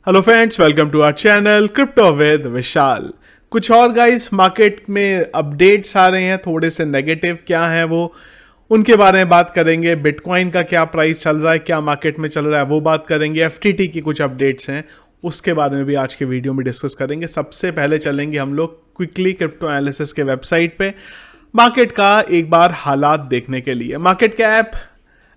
Hello friends, welcome to our channel crypto with Vishal. कुछ और guys market में updates आ रहे हैं, थोड़े से नेगेटिव क्या हैं वो उनके बारे में बात करेंगे। बिटकॉइन का क्या प्राइस चल रहा है, क्या मार्केट में चल रहा है वो बात करेंगे। एफटीटी की कुछ अपडेट्स हैं उसके बारे में भी आज के वीडियो में डिस्कस करेंगे। सबसे पहले चलेंगे हम लोग क्विकली क्रिप्टो एनालिसिस के वेबसाइट पे मार्केट का एक बार हालात देखने के लिए। मार्केट कैप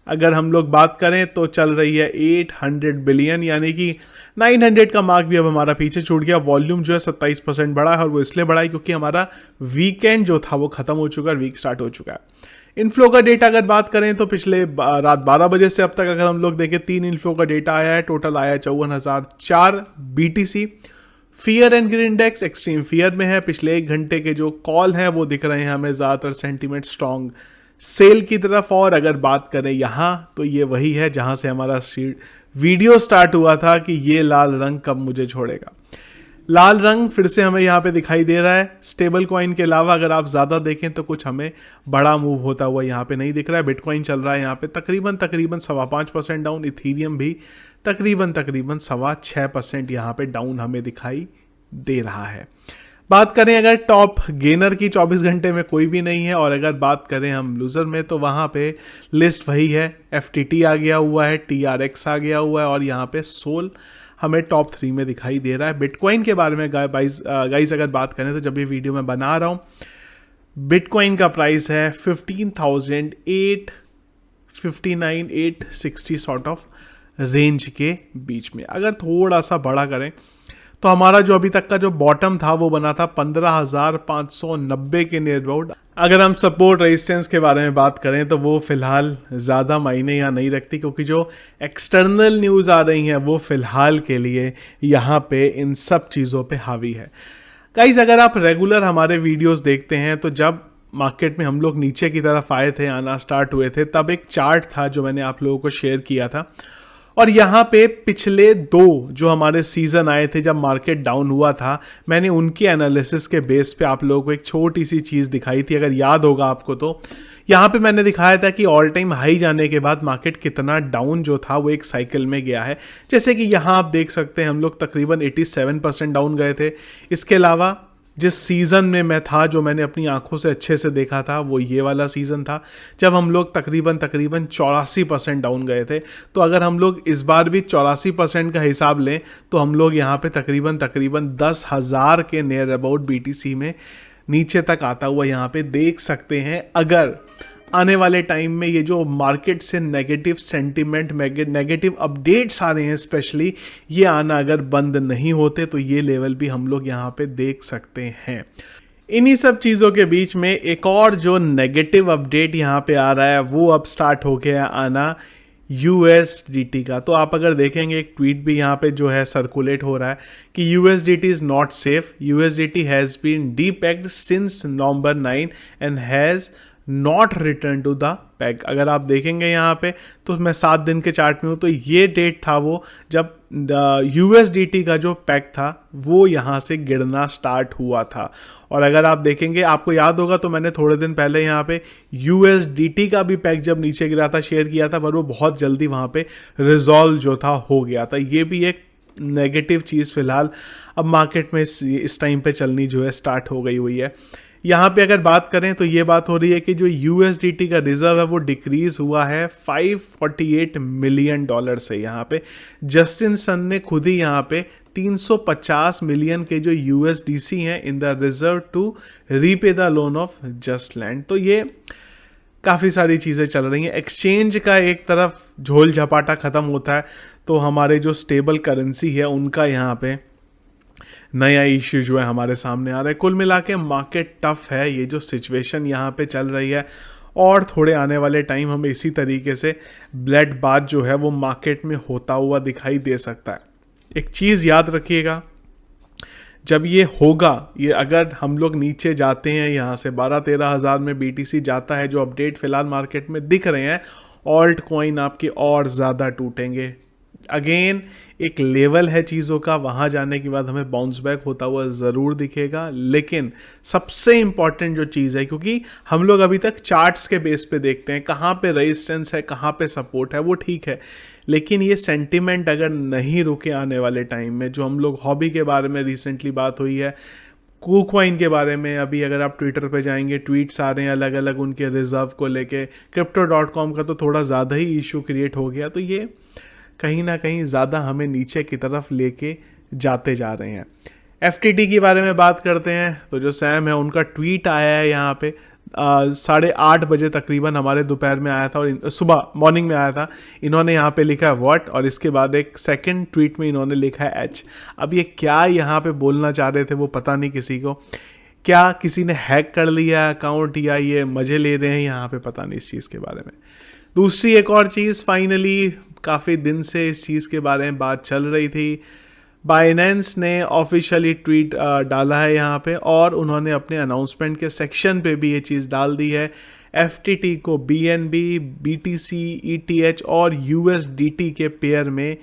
अगर हम लोग बात करें तो चल रही है 800 बिलियन, यानी कि 900 का मार्क भी अब हमारा पीछे छूट गया। वॉल्यूम जो है 27% बढ़ा है और वो इसलिए बढ़ा है क्योंकि हमारा वीकेंड जो था वो खत्म हो चुका है, वीक स्टार्ट हो चुका है। इनफ्लो का डेटा अगर बात करें तो पिछले रात 12 बजे से अब तक अगर हम लोग देखें 3 इनफ्लो का डेटा आया है। टोटल आया है 54,004 BTC। Fear and green index extreme fear में है। पिछले 1 घंटे के जो कॉल हैं वो दिख रहे हैं हमें ज़्यादातर सेंटीमेंट स्ट्रॉन्ग सेल की तरफ। और अगर बात करें यहाँ तो ये वही है जहाँ से हमारा वीडियो स्टार्ट हुआ था कि ये लाल रंग कब मुझे छोड़ेगा। लाल रंग फिर से हमें यहाँ पे दिखाई दे रहा है। स्टेबल कॉइन के अलावा अगर आप ज़्यादा देखें तो कुछ हमें बड़ा मूव होता हुआ यहाँ पे नहीं दिख रहा है। बिटकॉइन चल रहा है यहाँ पे तकरीबन 5.25% डाउन। इथीरियम भी तकरीबन 6.25% यहाँ पे डाउन हमें दिखाई दे रहा है। बात करें अगर टॉप गेनर की 24 घंटे में कोई भी नहीं है, और अगर बात करें हम लूज़र में तो वहाँ पे लिस्ट वही है। FTT आ गया हुआ है, TRX आ गया हुआ है और यहाँ पे सोल हमें टॉप 3 में दिखाई दे रहा है। बिटकॉइन के बारे में गाइस अगर बात करें तो जब ये वीडियो मैं बना रहा हूँ बिटकॉइन का प्राइस है 15,859-860 सॉर्ट ऑफ रेंज के बीच में। अगर थोड़ा सा बड़ा करें तो हमारा जो अभी तक का जो बॉटम था वो बना था 15,590 के नियर अबाउट। अगर हम सपोर्ट रेजिस्टेंस के बारे में बात करें तो वो फिलहाल ज़्यादा मायने यहाँ नहीं रखती, क्योंकि जो एक्सटर्नल न्यूज़ आ रही हैं वो फिलहाल के लिए यहाँ पे इन सब चीज़ों पे हावी है। गाइस अगर आप रेगुलर हमारे वीडियोस देखते हैं तो जब मार्केट में हम लोग नीचे की तरफ आए थे, आना स्टार्ट हुए थे, तब एक चार्ट था जो मैंने आप लोगों को शेयर किया था। और यहाँ पे पिछले 2 जो हमारे सीज़न आए थे जब मार्केट डाउन हुआ था, मैंने उनके एनालिसिस के बेस पे आप लोगों को एक छोटी सी चीज़ दिखाई थी। अगर याद होगा आपको तो यहाँ पे मैंने दिखाया था कि ऑल टाइम हाई जाने के बाद मार्केट कितना डाउन जो था वो एक साइकिल में गया है। जैसे कि यहाँ आप देख सकते हैं हम लोग तकरीबन 87% डाउन गए थे। इसके अलावा जिस सीज़न में मैं था, जो मैंने अपनी आंखों से अच्छे से देखा था, वो ये वाला सीज़न था जब हम लोग तकरीबन 84% डाउन गए थे। तो अगर हम लोग इस बार भी 84% का हिसाब लें तो हम लोग यहाँ पे तकरीबन 10,000 के नियर अबाउट BTC में नीचे तक आता हुआ यहाँ पे देख सकते हैं। अगर आने वाले टाइम में ये जो मार्केट से नेगेटिव सेंटीमेंट, नेगेटिव अपडेट्स आ रहे हैं, स्पेशली ये आना अगर बंद नहीं होते तो ये लेवल भी हम लोग यहाँ पे देख सकते हैं। इन्हीं सब चीज़ों के बीच में एक और जो नेगेटिव अपडेट यहाँ पे आ रहा है वो अब स्टार्ट हो गया आना USDT का। तो आप अगर देखेंगे एक ट्वीट भी यहाँ पे जो है सर्कुलेट हो रहा है कि USDT is not safe, USDT has been depegged since November 9 and has not return to the peg. अगर आप देखेंगे यहाँ पे तो मैं 7 दिन के चार्ट में हूँ, तो ये डेट था वो जब USDT का जो पैक था वो यहाँ से गिरना स्टार्ट हुआ था। और अगर आप देखेंगे, आपको याद होगा तो मैंने थोड़े दिन पहले यहाँ पे USDT का भी पैक जब नीचे गिरा था शेयर किया था, पर वो बहुत जल्दी वहाँ पे रिजॉल्व जो था हो गया था। ये भी एक नेगेटिव चीज़ फिलहाल अब मार्केट में इस टाइम पे चलनी जो है स्टार्ट हो गई हुई है। यहाँ पे अगर बात करें तो ये बात हो रही है कि जो USDT का रिजर्व है वो डिक्रीज हुआ है $548 मिलियन से। यहाँ पे जस्टिन सन ने खुद ही यहाँ पे 350 मिलियन के जो USDC हैं in the reserve to repay the loan of just land. तो ये काफ़ी सारी चीज़ें चल रही हैं। एक्सचेंज का एक तरफ झोल झपाटा ख़त्म होता है तो हमारे जो स्टेबल करेंसी है उनका यहाँ पे नया इश्यू जो है हमारे सामने आ रहा है। कुल मिला के मार्केट टफ है, ये जो सिचुएशन यहाँ पे चल रही है, और थोड़े आने वाले टाइम हमें इसी तरीके से ब्लड बाथ जो है वो मार्केट में होता हुआ दिखाई दे सकता है। एक चीज़ याद रखिएगा, जब ये होगा, ये अगर हम लोग नीचे जाते हैं यहाँ से 12-13 हज़ार में BTC जाता है, जो अपडेट फिलहाल मार्केट में दिख रहे हैं, ऑल्ट कॉइन आपके और ज़्यादा टूटेंगे। अगेन एक लेवल है चीज़ों का, वहाँ जाने के बाद हमें बाउंस बैक होता हुआ ज़रूर दिखेगा। लेकिन सबसे इम्पॉर्टेंट जो चीज़ है, क्योंकि हम लोग अभी तक चार्ट्स के बेस पे देखते हैं कहाँ पे रेजिस्टेंस है, कहाँ पे सपोर्ट है, वो ठीक है, लेकिन ये सेंटिमेंट अगर नहीं रुके आने वाले टाइम में, जो हम लोग हॉबी के बारे में रिसेंटली बात हुई है, कूकॉइन के बारे में अभी अगर आप ट्विटर पे जाएंगे ट्वीट्स आ रहे हैं अलग अलग उनके रिजर्व को लेके, crypto.com का तो थोड़ा ज़्यादा ही इशू क्रिएट हो गया, तो ये कहीं ना कहीं ज़्यादा हमें नीचे की तरफ लेके जाते जा रहे हैं। FTT के बारे में बात करते हैं तो जो सैम है उनका ट्वीट आया है यहाँ पे 8:30 तकरीबन हमारे दोपहर में आया था, और सुबह मॉर्निंग में आया था। इन्होंने यहाँ पे लिखा है व्हाट, और इसके बाद एक सेकंड ट्वीट में इन्होंने लिखा है एच। अब ये क्या यहाँ पे बोलना चाह रहे थे वो पता नहीं किसी को, क्या किसी ने हैक कर लिया अकाउंट या ये मजे ले रहे हैं यहाँ पे, पता नहीं इस चीज़ के बारे में। दूसरी एक और चीज़, फाइनली काफ़ी दिन से इस चीज़ के बारे में बात चल रही थी, बाइनेंस ने ऑफिशियली ट्वीट डाला है यहाँ पे, और उन्होंने अपने अनाउंसमेंट के सेक्शन पे भी ये चीज़ डाल दी है। FTT को BNB, BTC, ETH और USDT के पेयर में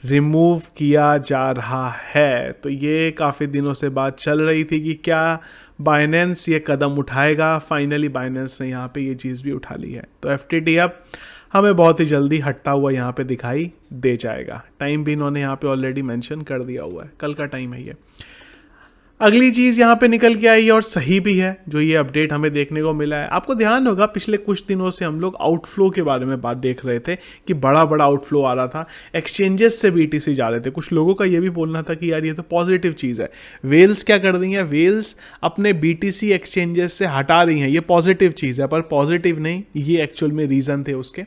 रिमूव किया जा रहा है। तो ये काफ़ी दिनों से बात चल रही थी कि क्या बाइनेंस ये कदम उठाएगा। फाइनली बाइनेंस ने यहाँ पे ये चीज़ भी उठा ली है, तो FTT अब हमें बहुत ही जल्दी हटता हुआ यहाँ पे दिखाई दे जाएगा। टाइम भी इन्होंने यहाँ पे ऑलरेडी मेंशन कर दिया हुआ है, कल का टाइम है ये। अगली चीज़ यहाँ पे निकल के आई है और सही भी है, जो ये अपडेट हमें देखने को मिला है। आपको ध्यान होगा पिछले कुछ दिनों से हम लोग आउटफ्लो के बारे में बात देख रहे थे कि बड़ा बड़ा आउटफ्लो आ रहा था, एक्सचेंजेस से BTC जा रहे थे। कुछ लोगों का ये भी बोलना था कि यार ये तो पॉजिटिव चीज़ है, वेल्स क्या कर रही हैं, वेल्स अपने BTC एक्सचेंजेस से हटा रही हैं, ये पॉजिटिव चीज़ है। पर पॉजिटिव नहीं, ये एक्चुअल में रीज़न थे उसके।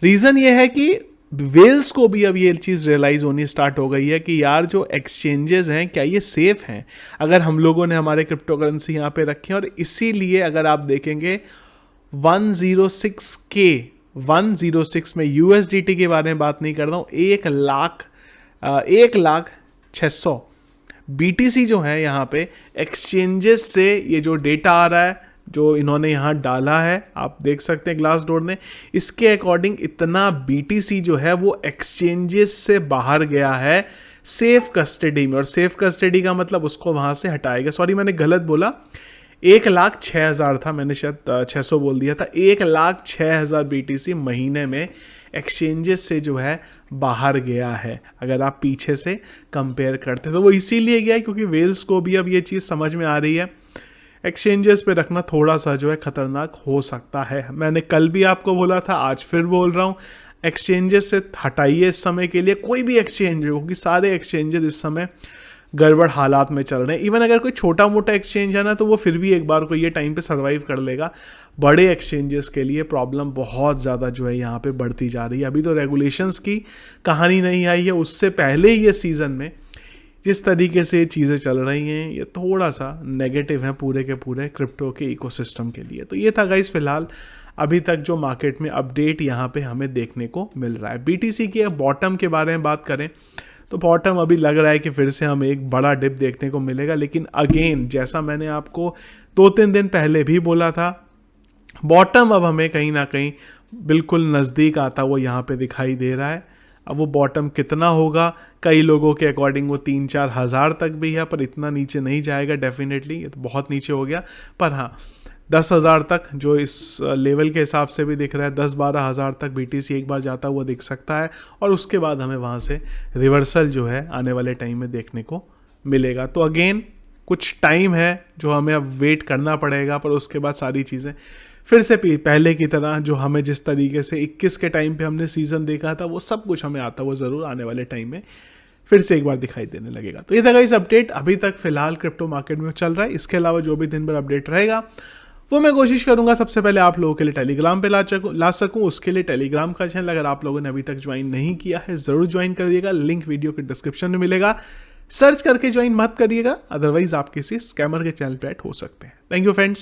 रीज़न ये है कि वेल्स को भी अब ये चीज़ रियलाइज़ होनी स्टार्ट हो गई है कि यार जो एक्सचेंजेस हैं क्या ये सेफ हैं, अगर हम लोगों ने हमारे क्रिप्टो करेंसी यहाँ पे रखे हैं। और इसीलिए अगर आप देखेंगे 106 में USDT के बारे में बात नहीं कर रहा हूँ, 1,06,000 BTC जो है यहाँ पे एक्सचेंजेस से ये जो डेटा आ रहा है, जो इन्होंने यहाँ डाला है, आप देख सकते हैं ग्लासडोर ने, इसके अकॉर्डिंग इतना BTC जो है वो एक्सचेंजेस से बाहर गया है सेफ कस्टडी में। और सेफ कस्टडी का मतलब उसको वहाँ से हटाएगा, सॉरी मैंने गलत बोला, 1,06,000 था, मैंने शायद 600 बोल दिया था। 1,06,000 BTC महीने में एक्सचेंजेस से जो है बाहर गया है, अगर आप पीछे से कंपेयर करते तो वो इसीलिए गया है क्योंकि वेल्स को भी अब ये चीज़ समझ में आ रही है एक्सचेंजेस पे रखना थोड़ा सा जो है खतरनाक हो सकता है। मैंने कल भी आपको बोला था, आज फिर बोल रहा हूँ, एक्सचेंजेस से हटाइए इस समय के लिए, कोई भी एक्सचेंज हो, क्योंकि सारे एक्सचेंजेस इस समय गड़बड़ हालात में चल रहे हैं। इवन अगर कोई छोटा मोटा एक्सचेंज है ना, तो वो फिर भी एक बार को ये टाइम पे सर्वाइव कर लेगा। बड़े एक्सचेंजेस के लिए प्रॉब्लम बहुत ज़्यादा जो है यहाँ पे बढ़ती जा रही है। अभी तो रेगुलेशंस की कहानी नहीं आई है, उससे पहले ही ये सीज़न में जिस तरीके से चीज़ें चल रही हैं, ये थोड़ा सा नेगेटिव है पूरे के पूरे क्रिप्टो के इकोसिस्टम के लिए। तो ये था गाइस फिलहाल अभी तक जो मार्केट में अपडेट यहाँ पे हमें देखने को मिल रहा है। BTC के बॉटम के बारे में बात करें तो बॉटम अभी लग रहा है कि फिर से हमें एक बड़ा डिप देखने को मिलेगा, लेकिन अगेन जैसा मैंने आपको 2-3 दिन पहले भी बोला था, बॉटम अब हमें कहीं ना कहीं बिल्कुल नज़दीक आता हुआ यहाँ पे दिखाई दे रहा है। अब वो बॉटम कितना होगा, कई लोगों के अकॉर्डिंग वो 3-4 हज़ार तक भी है, पर इतना नीचे नहीं जाएगा डेफिनेटली, ये तो बहुत नीचे हो गया। पर हाँ 10,000 तक जो इस लेवल के हिसाब से भी दिख रहा है, 10-12 हज़ार तक BTC एक बार जाता हुआ दिख सकता है, और उसके बाद हमें वहाँ से रिवर्सल जो है आने वाले टाइम में देखने को मिलेगा। तो अगेन कुछ टाइम है जो हमें अब वेट करना पड़ेगा, पर उसके बाद सारी चीज़ें फिर से पहले की तरह जो हमें जिस तरीके से 21 के टाइम पे हमने सीज़न देखा था, वो सब कुछ हमें आता हुआ ज़रूर आने वाले टाइम में फिर से एक बार दिखाई देने लगेगा। तो ये था गाइस अपडेट अभी तक फिलहाल क्रिप्टो मार्केट में चल रहा है। इसके अलावा जो भी दिन भर अपडेट रहेगा वो मैं कोशिश करूंगा सबसे पहले आप लोगों के लिए टेलीग्राम पे ला सकूं। उसके लिए टेलीग्राम का चैनल अगर आप लोगों ने अभी तक ज्वाइन नहीं किया है ज़रूर ज्वाइन कर दिएगा, लिंक वीडियो के डिस्क्रिप्शन में मिलेगा, सर्च करके ज्वाइन मत करिएगा, अदरवाइज आप किसी स्कैमर के चैनल पे ऐड हो सकते हैं। Thank you friends.